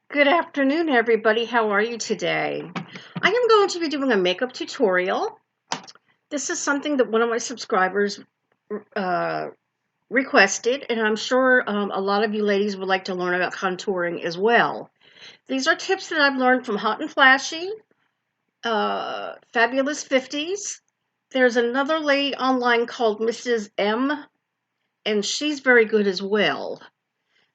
Good afternoon, everybody. How are you today? I am going to be doing a makeup tutorial. This is something that one of my subscribers uh, requested, and I'm sure a lot of you ladies would like to learn about contouring as well. These are tips that I've learned from Hot and Flashy, Fabulous 50s. There's another lady online called Mrs. M, and she's very good as well.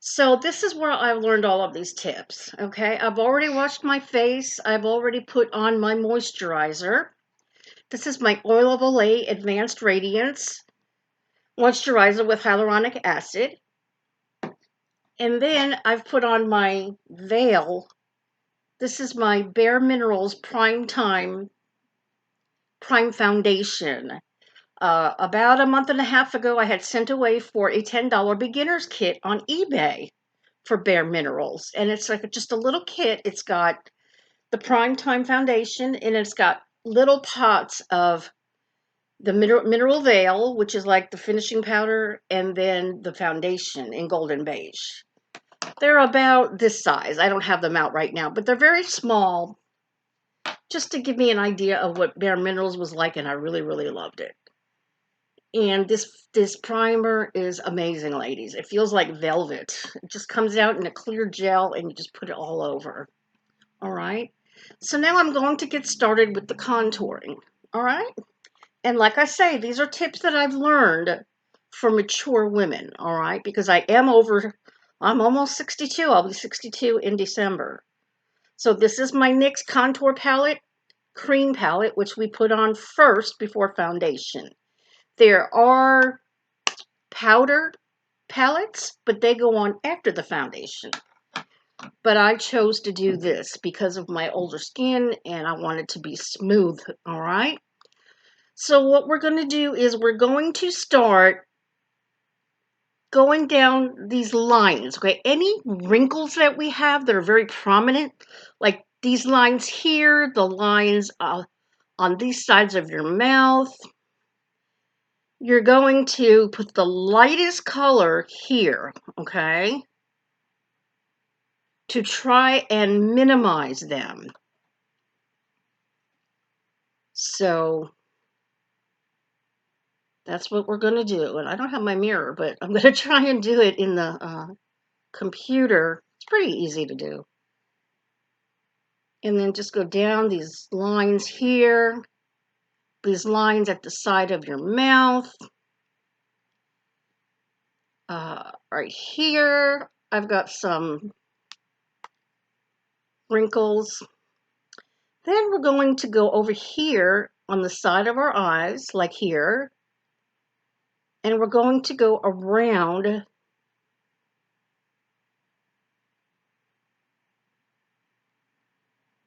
So this is where I've learned all of these tips, okay? I've already washed my face. I've already put on my moisturizer. This is my Oil of Olay Advanced Radiance Moisturizer with Hyaluronic Acid. And then I've put on my veil. This is my Bare Minerals Prime Time Prime Foundation. About a month and a half ago, I had sent away for a $10 beginner's kit on eBay for Bare Minerals. And it's like just a little kit. It's got the Prime Time Foundation, and it's got little pots of the mineral veil, which is like the finishing powder, and then the foundation in golden beige. They're about this size. I don't have them out right now, but they're very small, just to give me an idea of what Bare Minerals was like, and I really, really loved it. And this primer is amazing, ladies. It feels like velvet. It just comes out in a clear gel, and you just put it all over. All right. So now I'm going to get started with the contouring. All right. And like I say, these are tips that I've learned for mature women. All right. Because I'm almost 62. I'll be 62 in December. So this is my NYX contour palette, cream palette, which we put on first before foundation. There are powder palettes, but they go on after the foundation. But I chose to do this because of my older skin and I want it to be smooth, all right? So what we're going to do is we're going to start going down these lines, okay? Any wrinkles that we have that are very prominent, like these lines here, the lines on these sides of your mouth, you're going to put the lightest color here, okay? To try and minimize them. So that's what we're going to do. And I don't have my mirror, but I'm going to try and do it in the computer. It's pretty easy to do. And then just go down these lines here, these lines at the side of your mouth. Right here, I've got some wrinkles. Then we're going to go over here on the side of our eyes, like here. And we're going to go around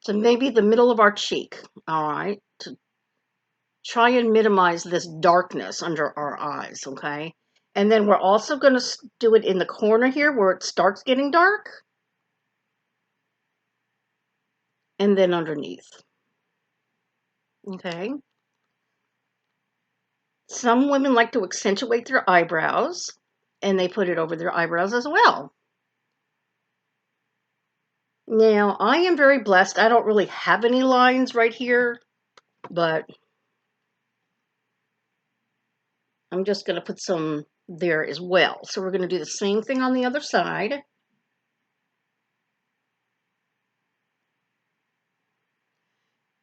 to maybe the middle of our cheek, all right, to try and minimize this darkness under our eyes, okay? And then we're also going to do it in the corner here where it starts getting dark. And then underneath, okay? Some women like to accentuate their eyebrows, and they put it over their eyebrows as well. Now, I am very blessed. I don't really have any lines right here, but I'm just going to put some there as well. So we're going to do the same thing on the other side.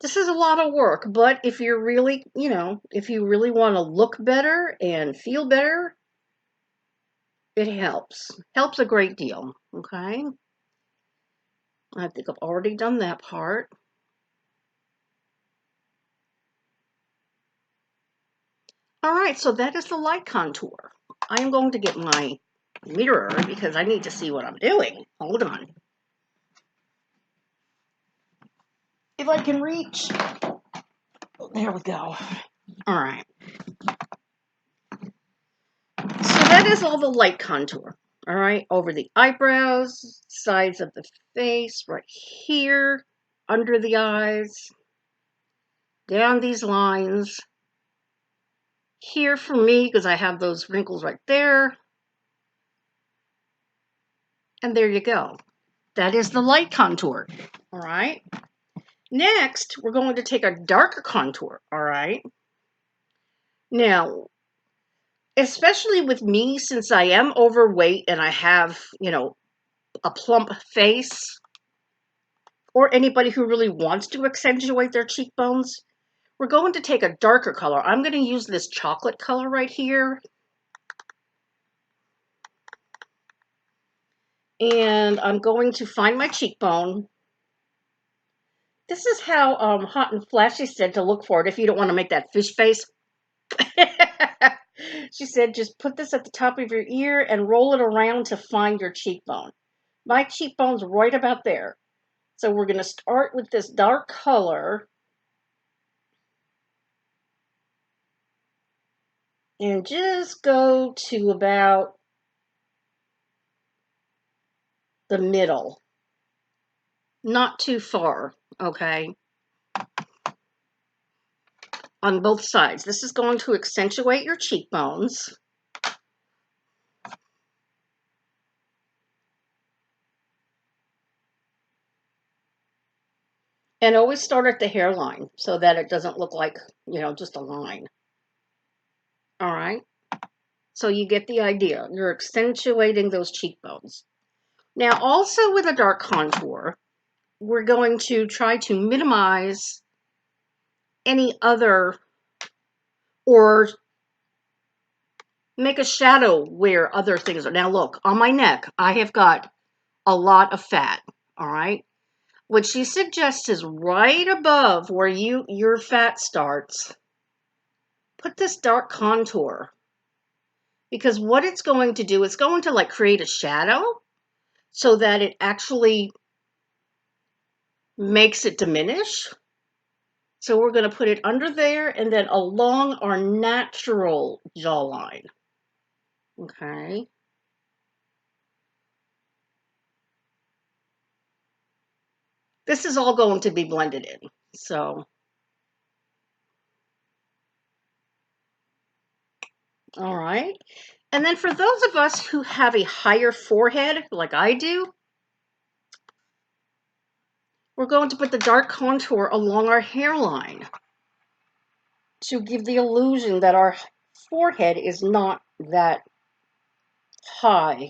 This is a lot of work, but if you're really, if you really want to look better and feel better, it helps. Helps a great deal, okay? I think I've already done that part. All right, so that is the light contour. I am going to get my mirror because I need to see what I'm doing. Hold on. If I can reach. There we go. All right. So that is all the light contour. All right, over the eyebrows, sides of the face, right here, under the eyes, down these lines. Here for me, because I have those wrinkles right there. And there you go. That is the light contour. All right. Next, we're going to take a darker contour. All right. Now, especially with me, since I am overweight and I have, a plump face, or anybody who really wants to accentuate their cheekbones, we're going to take a darker color. I'm going to use this chocolate color right here. And I'm going to find my cheekbone. This is how Hot and Flashy said to look for it if you don't want to make that fish face. She said, just put this at the top of your ear and roll it around to find your cheekbone. My cheekbone's right about there. So we're going to start with this dark color and just go to about the middle. Not too far, okay? On both sides. This is going to accentuate your cheekbones. And always start at the hairline so that it doesn't look like, just a line. All right. So you get the idea. You're accentuating those cheekbones. Now, also with a dark contour, we're going to try to minimize any other, or make a shadow where other things are. Now, look, on my neck, I have got a lot of fat. All right. What she suggests is right above where your fat starts, put this dark contour, because what it's going to do, it's going to like create a shadow so that it actually makes it diminish. So we're going to put it under there and then along our natural jawline. Okay. This is all going to be blended in. So, all right. And then for those of us who have a higher forehead, like I do, we're going to put the dark contour along our hairline to give the illusion that our forehead is not that high.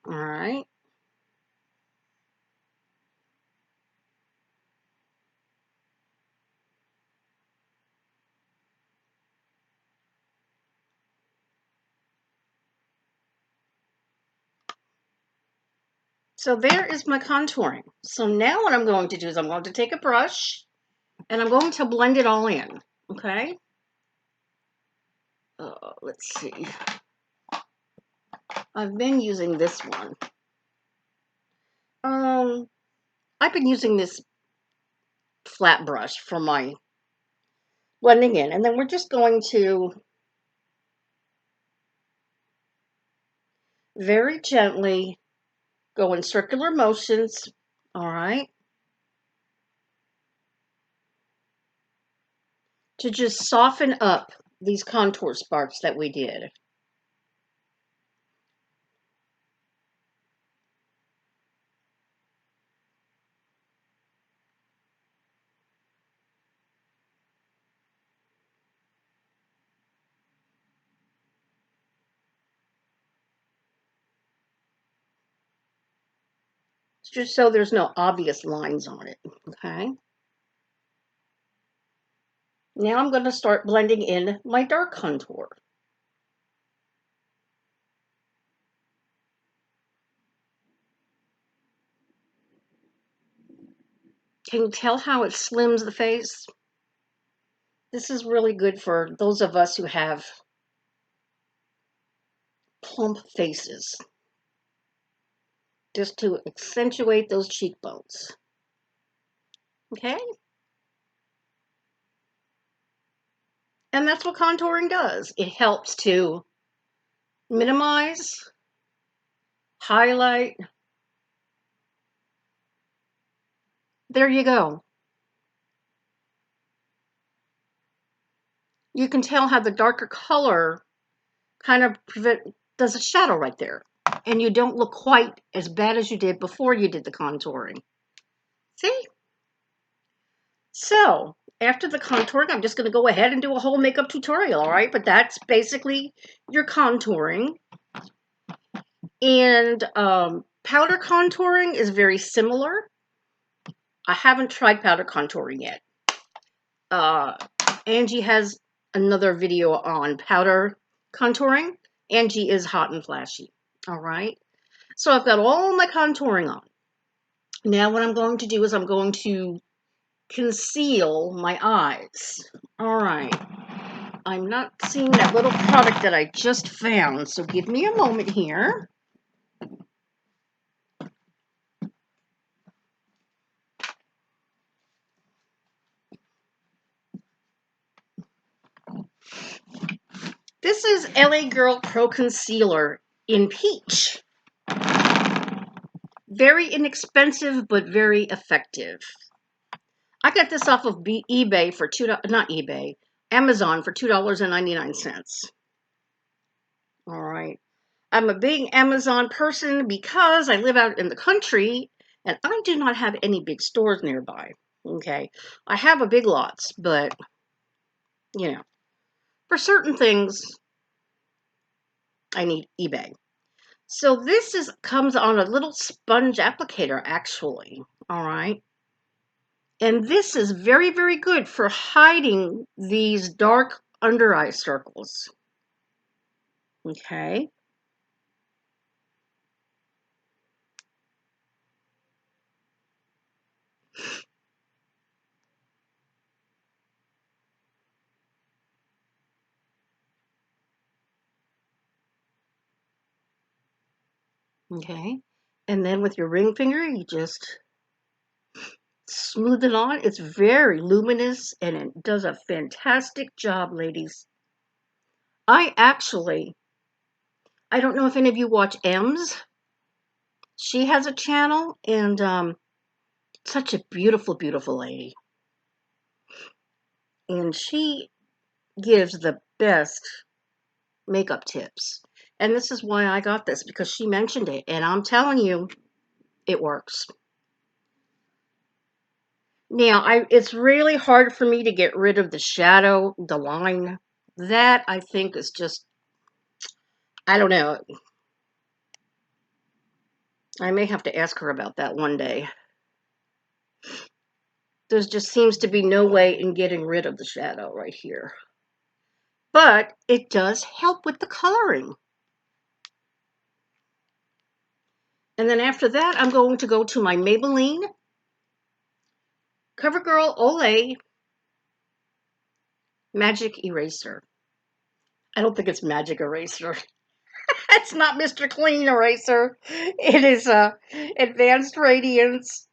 All right. So there is my contouring. So now what I'm going to do is I'm going to take a brush and I'm going to blend it all in. Okay. Let's see. I've been using this one. I've been using this flat brush for my blending in, and then we're just going to very gently go in circular motions. All right. To just soften up these contour sparks that we did. Just so there's no obvious lines on it. Okay. Now I'm going to start blending in my dark contour. Can you tell how it slims the face? This is really good for those of us who have plump faces, just to accentuate those cheekbones. Okay? And that's what contouring does. It helps to minimize, highlight. There you go. You can tell how the darker color kind of does a shadow right there. And you don't look quite as bad as you did before you did the contouring. See? So, after the contouring, I'm just going to go ahead and do a whole makeup tutorial, all right? But that's basically your contouring. And powder contouring is very similar. I haven't tried powder contouring yet. Angie has another video on powder contouring. Angie is hot and flashy. All right. So I've got all my contouring on. Now what I'm going to do is I'm going to conceal my eyes. All right. I'm not seeing that little product that I just found, so give me a moment here. This is LA Girl Pro Concealer in Peach. Very inexpensive, but very effective. I got this off of eBay for not eBay, Amazon for $2.99. All right. I'm a big Amazon person because I live out in the country and I do not have any big stores nearby. Okay. I have a Big Lots, but you know, for certain things, I need eBay. So this comes on a little sponge applicator, actually. All right. And this is very, very good for hiding these dark under eye circles. Okay. Okay. And then with your ring finger, you just smooth it on. It's very luminous and it does a fantastic job, ladies. I don't know if any of you watch Ems. She has a channel and such a beautiful, beautiful lady. And she gives the best makeup tips. And this is why I got this, because she mentioned it. And I'm telling you, it works. Now, it's really hard for me to get rid of the shadow, the line. That, I think, is just, I don't know. I may have to ask her about that one day. There just seems to be no way in getting rid of the shadow right here. But it does help with the coloring. And then after that, I'm going to go to my Maybelline CoverGirl Olay Magic Eraser. I don't think it's Magic Eraser. It's not Mr. Clean Eraser. It is Advanced Radiance.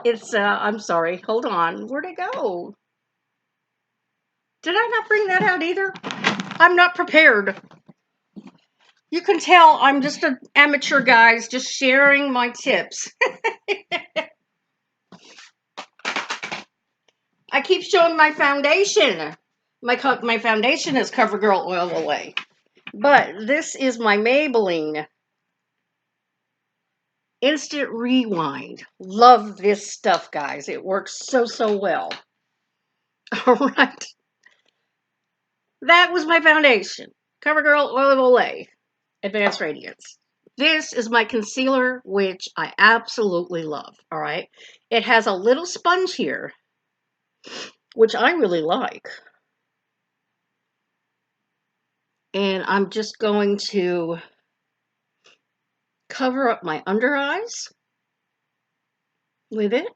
It's, I'm sorry, hold on. Where'd it go? Did I not bring that out either? I'm not prepared. You can tell I'm just an amateur, guys, just sharing my tips. I keep showing my foundation. My foundation is CoverGirl Oil Away. But this is my Maybelline Instant Rewind. Love this stuff, guys. It works so, so well. All right. That was my foundation. CoverGirl Oil Olay Advanced Radiance. This is my concealer, which I absolutely love. All right. It has a little sponge here, which I really like. And I'm just going to cover up my under eyes with it.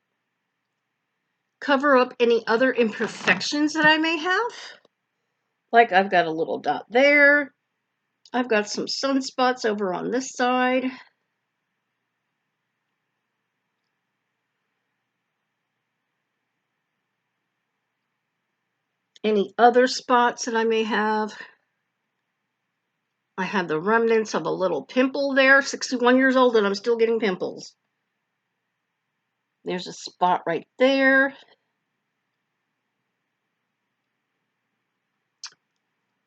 Cover up any other imperfections that I may have. Like I've got a little dot there. I've got some sunspots over on this side. Any other spots that I may have. I had the remnants of a little pimple there, 61 years old, and I'm still getting pimples. There's a spot right there.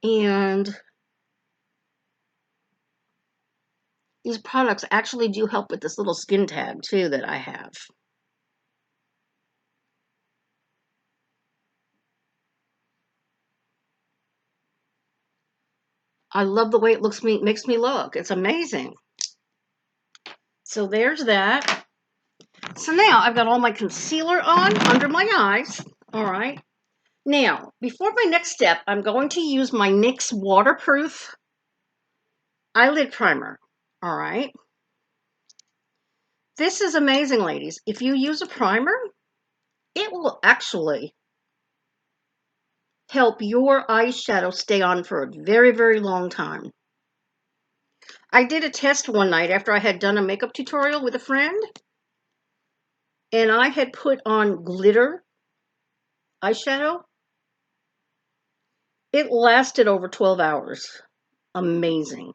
And these products actually do help with this little skin tag, too, that I have. I love the way it makes me look. It's amazing. So there's that. So now I've got all my concealer on under my eyes. All right. Now, before my next step, I'm going to use my NYX waterproof eyelid primer. All right. This is amazing, ladies. If you use a primer, it will actually help your eyeshadow stay on for a very, very long time. I did a test one night after I had done a makeup tutorial with a friend, and I had put on glitter eyeshadow. It lasted over 12 hours. Amazing.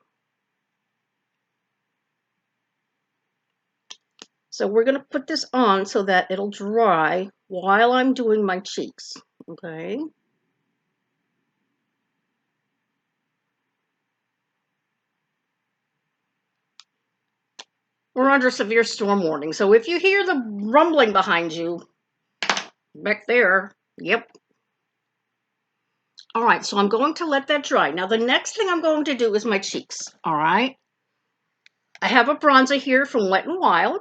So we're going to put this on so that it'll dry while I'm doing my cheeks. Okay. We're under severe storm warning. So if you hear the rumbling behind you, back there, yep. All right, so I'm going to let that dry. Now the next thing I'm going to do is my cheeks. All right. I have a bronzer here from Wet n Wild.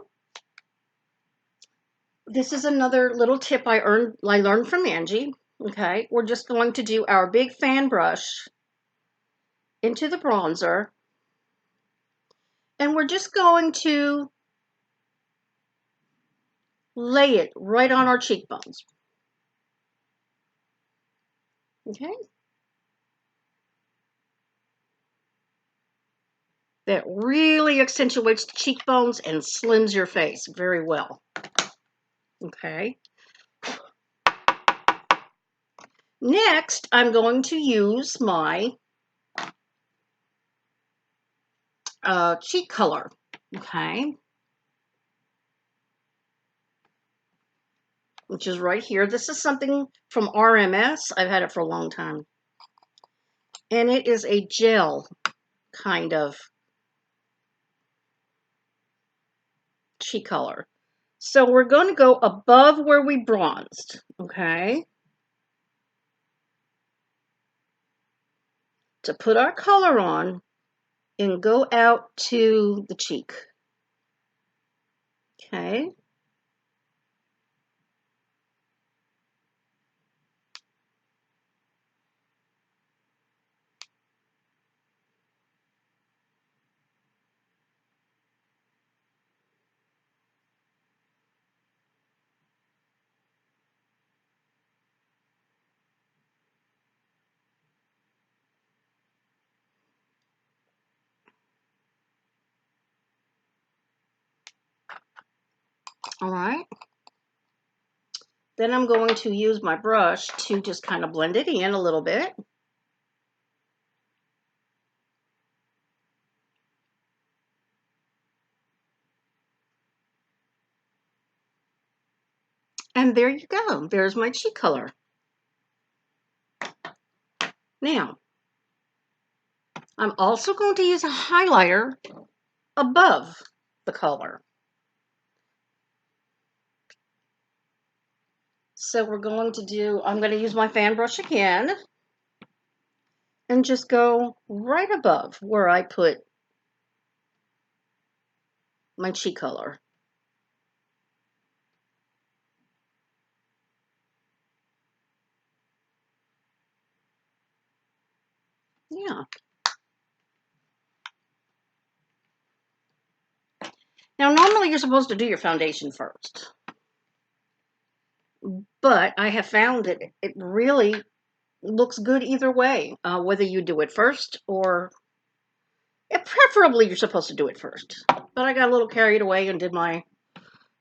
This is another little tip I learned from Angie. Okay, we're just going to do our big fan brush into the bronzer, and we're just going to lay it right on our cheekbones. Okay, that really accentuates the cheekbones and slims your face very well. Okay, next I'm going to use my cheek color. Okay, which is right here. This is something from RMS. I've had it for a long time. And it is a gel kind of cheek color. So we're going to go above where we bronzed, okay? To put our color on and go out to the cheek. Okay? All right. Then I'm going to use my brush to just kind of blend it in a little bit. And there you go. There's my cheek color. Now, I'm also going to use a highlighter above the color. So we're going to do, I'm going to use my fan brush again and just go right above where I put my cheek color. Yeah. Now, normally you're supposed to do your foundation first, but I have found it really looks good either way, whether you do it first or preferably you're supposed to do it first. But I got a little carried away and did my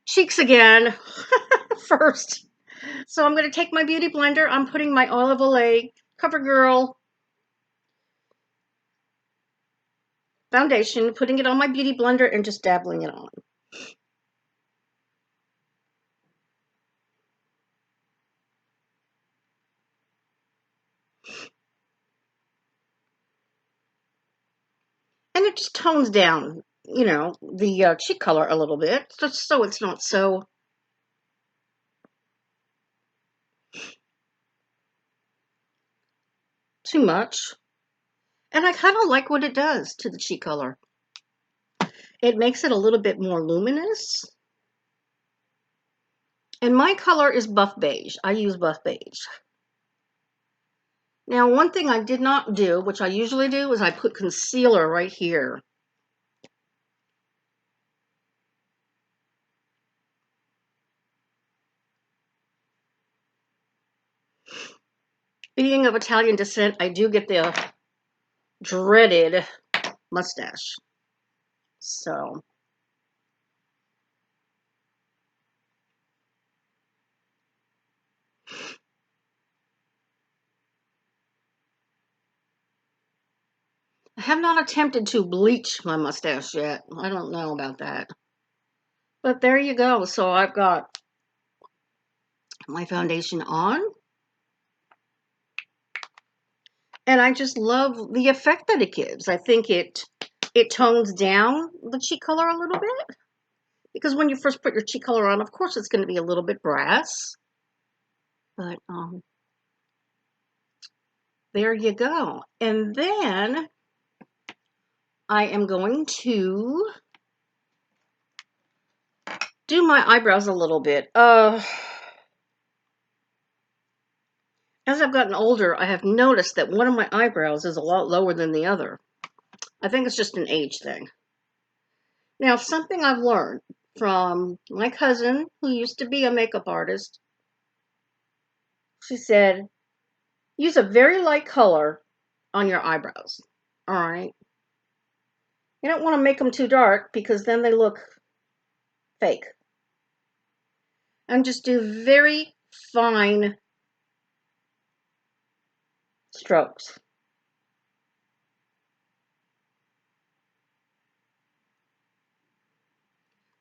cheeks again first. So I'm going to take my beauty blender. I'm putting my Olive Olay CoverGirl foundation, putting it on my beauty blender and just dabbling it on. And it just tones down, the cheek color a little bit, just so it's not so too much. And I kind of like what it does to the cheek color. It makes it a little bit more luminous. And my color is buff beige. I use buff beige. Now, one thing I did not do, which I usually do, is I put concealer right here. Being of Italian descent, I do get the dreaded mustache. So, I have not attempted to bleach my mustache yet. I don't know about that. But there you go. So I've got my foundation on. And I just love the effect that it gives. I think it tones down the cheek color a little bit. Because when you first put your cheek color on, of course it's going to be a little bit brass. But there you go. And then I am going to do my eyebrows a little bit. As I've gotten older, I have noticed that one of my eyebrows is a lot lower than the other. I think it's just an age thing. Now, something I've learned from my cousin, who used to be a makeup artist, she said, use a very light color on your eyebrows. All right. You don't want to make them too dark because then they look fake. And just do very fine strokes.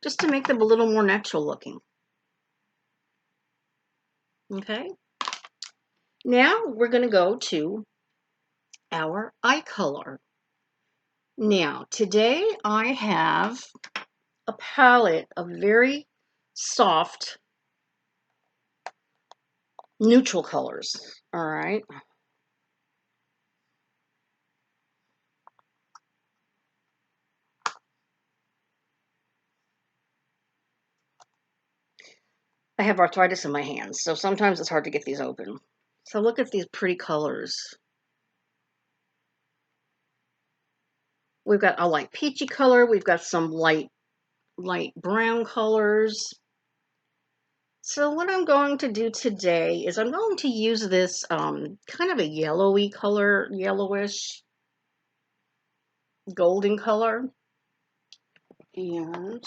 Just to make them a little more natural looking. Okay. Now we're going to go to our eye color. Now, today I have a palette of very soft neutral colors. All right. I have arthritis in my hands, so sometimes it's hard to get these open. So look at these pretty colors. We've got a light peachy color. We've got some light brown colors. So what I'm going to do today is I'm going to use this kind of a yellowy color, yellowish, golden color. And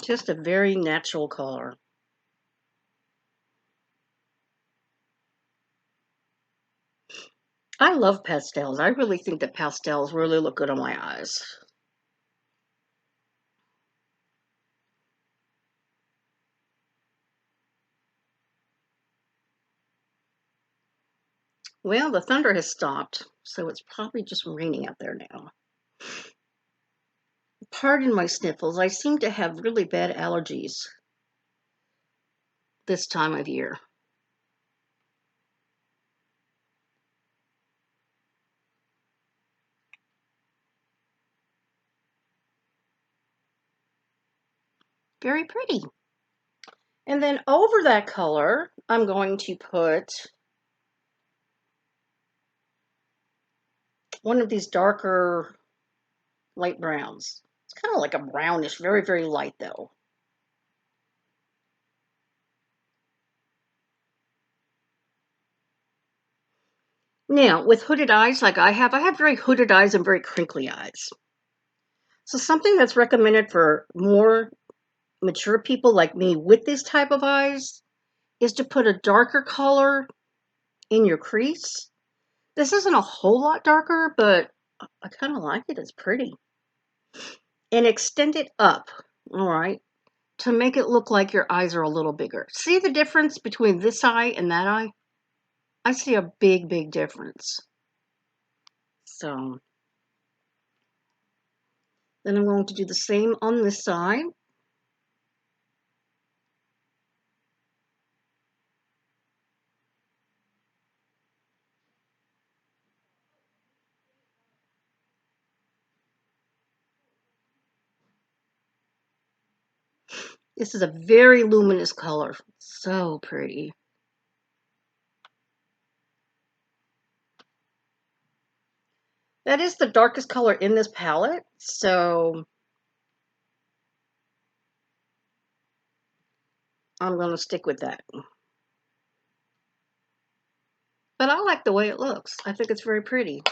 just a very natural color. I love pastels. I really think that pastels really look good on my eyes. Well, the thunder has stopped, so it's probably just raining out there now. Pardon my sniffles. I seem to have really bad allergies this time of year. Very pretty. And then over that color, I'm going to put one of these darker light browns. It's kind of like a brownish, very, very light though. Now, with hooded eyes like I have very hooded eyes and very crinkly eyes. So something that's recommended for more mature people like me with this type of eyes is to put a darker color in your crease. This isn't a whole lot darker, but I kind of like it. It's pretty. And extend it up, all right, to make it look like your eyes are a little bigger. See the difference between this eye and that eye? I see a big, big difference. So then I'm going to do the same on this side. This is a very luminous color. So pretty. That is the darkest color in this palette, so I'm going to stick with that. But I like the way it looks. I think it's very pretty.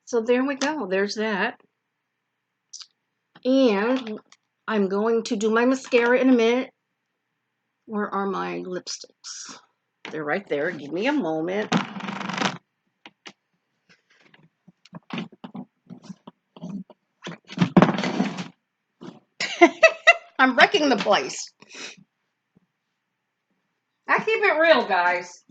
So there we go. There's that. And I'm going to do my mascara in a minute. Where are my lipsticks? They're right there. Give me a moment. I'm wrecking the place. I keep it real, guys.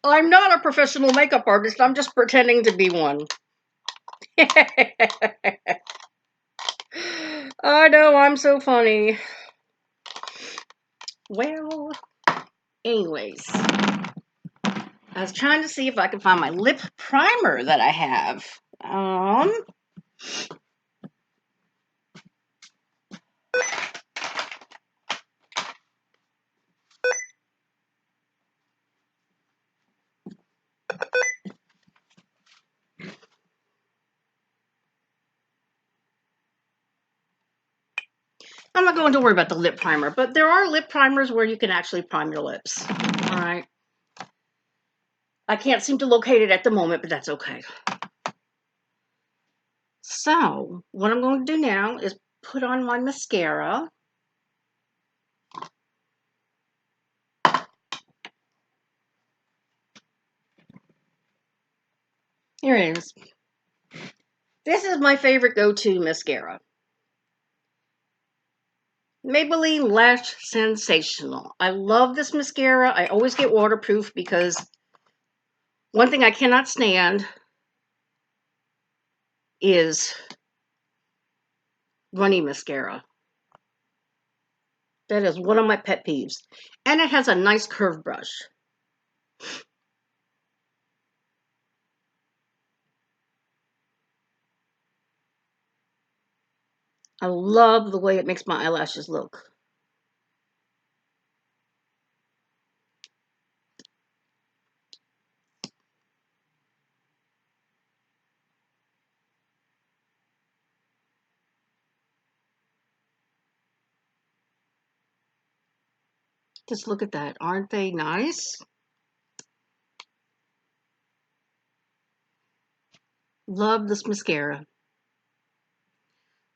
I'm not a professional makeup artist. I'm just pretending to be one. I know, I'm so funny. Well, anyways, I was trying to see if I could find my lip primer that I have. I'm not going to worry about the lip primer, but there are lip primers where you can actually prime your lips. All right. I can't seem to locate it at the moment, but that's okay. So, what I'm going to do now is put on my mascara. Here it is. This is my favorite go-to mascara. Maybelline Lash Sensational. I love this mascara. I always get waterproof because one thing I cannot stand is runny mascara. That is one of my pet peeves. And it has a nice curved brush. I love the way it makes my eyelashes look. Just look at that. Aren't they nice? Love this mascara.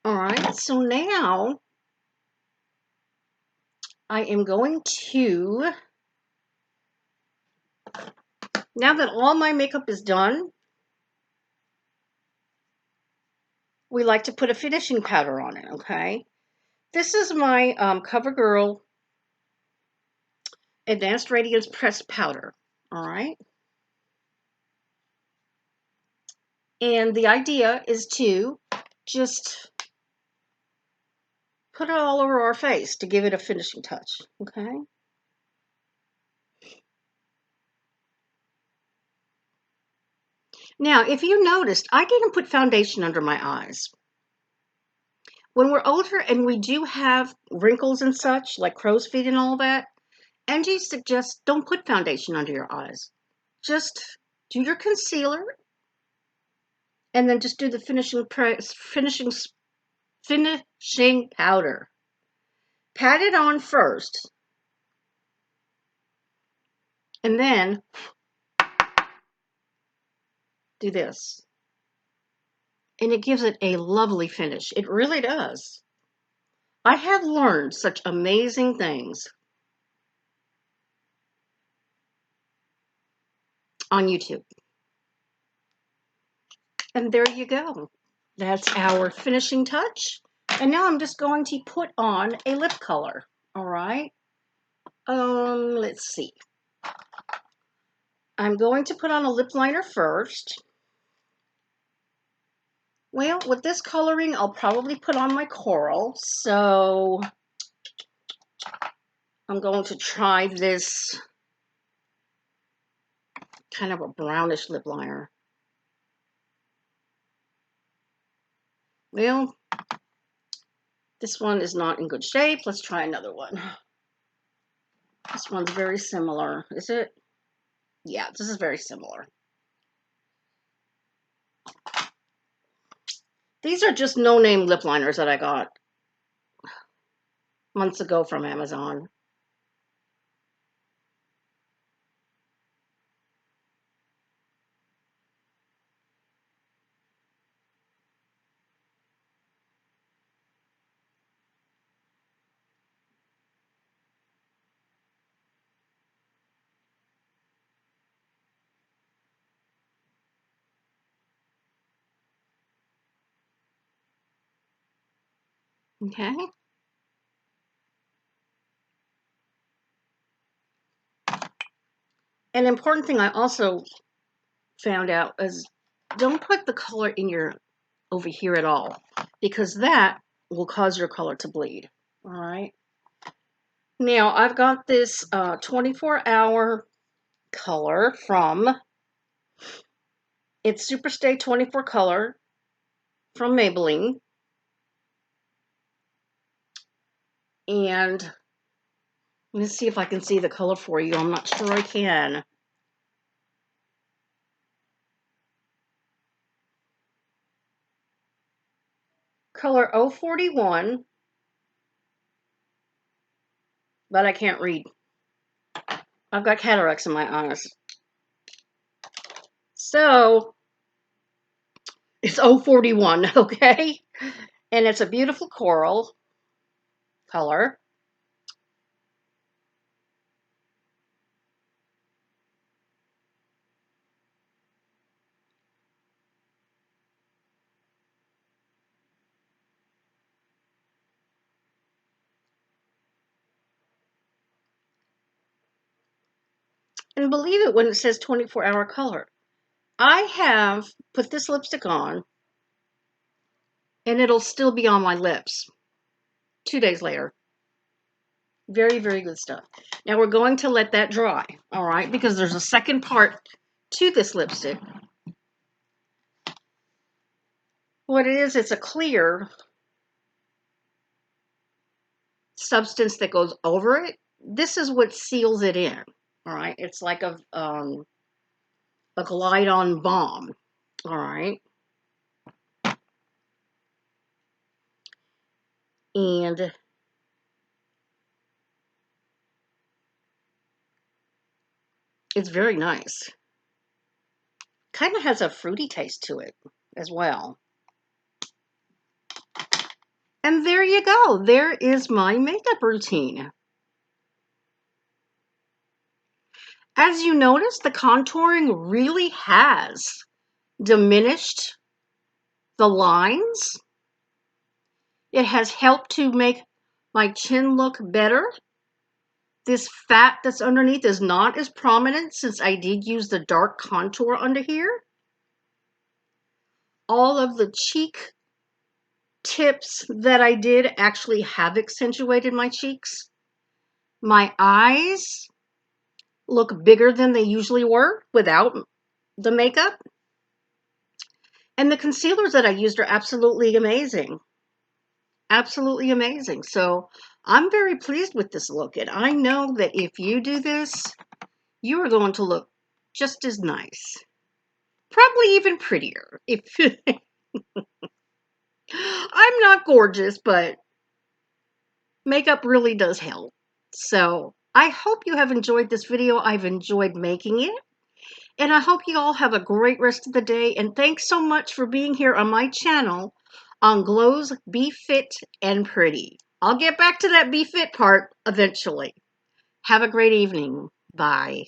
All right, so now I am going to, now that all my makeup is done, we like to put a finishing powder on it, okay? This is my CoverGirl Advanced Radiance Pressed Powder, all right? And the idea is to just put it all over our face to give it a finishing touch, okay? Now, if you noticed, I didn't put foundation under my eyes. When we're older and we do have wrinkles and such, like crow's feet and all that, Angie suggests don't put foundation under your eyes. Just do your concealer and then just do the finishing finishing powder. Pat it on first, and then do this. And it gives it a lovely finish. It really does. I have learned such amazing things on YouTube. And there you go. That's our finishing touch. And now I'm just going to put on a lip color. All right. Let's see. I'm going to put on a lip liner first. Well, with this coloring, I'll probably put on my coral. So I'm going to try this kind of a brownish lip liner. Well, this one is not in good shape. Let's try another one. This one's very similar. Is it? Yeah, this is very similar. These are just no-name lip liners that I got months ago from Amazon. Okay. An important thing I also found out is don't put the color in your over here at all, because that will cause your color to bleed. All right. Now I've got this 24-hour color from, it's Superstay 24 color from Maybelline. And let me see if I can see the color for you. I'm not sure I can. Color 041, but I can't read. I've got cataracts in my eyes. So it's 041, okay? And it's a beautiful coral color. And believe it when it says 24-hour color. I have put this lipstick on, and it'll still be on my lips 2 days later. Very, very good stuff. Now we're going to let that dry, all right? Because there's a second part to this lipstick. What it is, it's a clear substance that goes over it. This is what seals it in, all right? It's like a glide-on balm, all right? And it's very nice. Kind of has a fruity taste to it as well. And there you go. There is my makeup routine. As you notice, the contouring really has diminished the lines. It has helped to make my chin look better. This fat that's underneath is not as prominent since I did use the dark contour under here. All of the cheek tips that I did actually have accentuated my cheeks. My eyes look bigger than they usually were without the makeup. And the concealers that I used are absolutely amazing. Absolutely amazing. So I'm very pleased with this look. And I know that if you do this, you are going to look just as nice. Probably even prettier. If I'm not gorgeous, but makeup really does help. So I hope you have enjoyed this video. I've enjoyed making it. And I hope you all have a great rest of the day. And thanks so much for being here on my channel on Glow's Be Fit and Pretty. I'll get back to that Be Fit part eventually. Have a great evening. Bye.